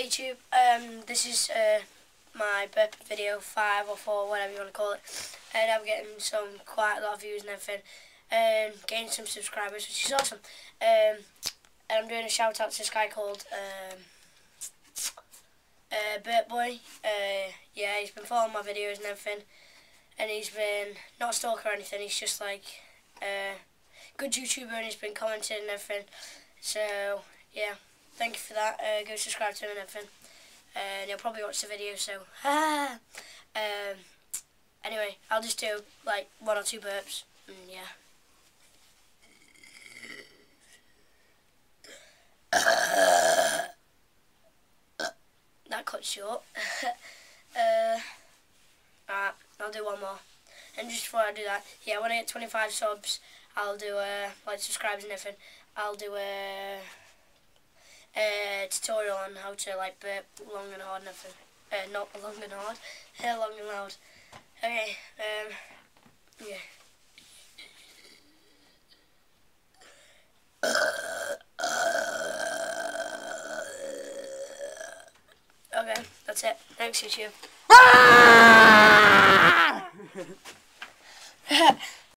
Hey YouTube, this is my burping video 5 or 4, whatever you want to call it, and I'm getting quite a lot of views and everything, and getting some subscribers, which is awesome. And I'm doing a shout out to this guy called Burp Boy. Yeah, he's been following my videos and everything, and he's been not a stalker or anything. He's just like good YouTuber, and he's been commenting and everything. So yeah. Thank you for that. Go subscribe to him and everything. And he'll probably watch the video, so... anyway, I'll just do, like, 1 or 2 burps. And, yeah. That cut short. Alright, I'll do 1 more. And just before I do that, yeah, when I get 25 subs, I'll do, like, subscribers and everything. I'll do, tutorial on how to like burp long and hard and everything. Not long and hard, long and loud. Okay, yeah. Okay, that's it. Thanks YouTube.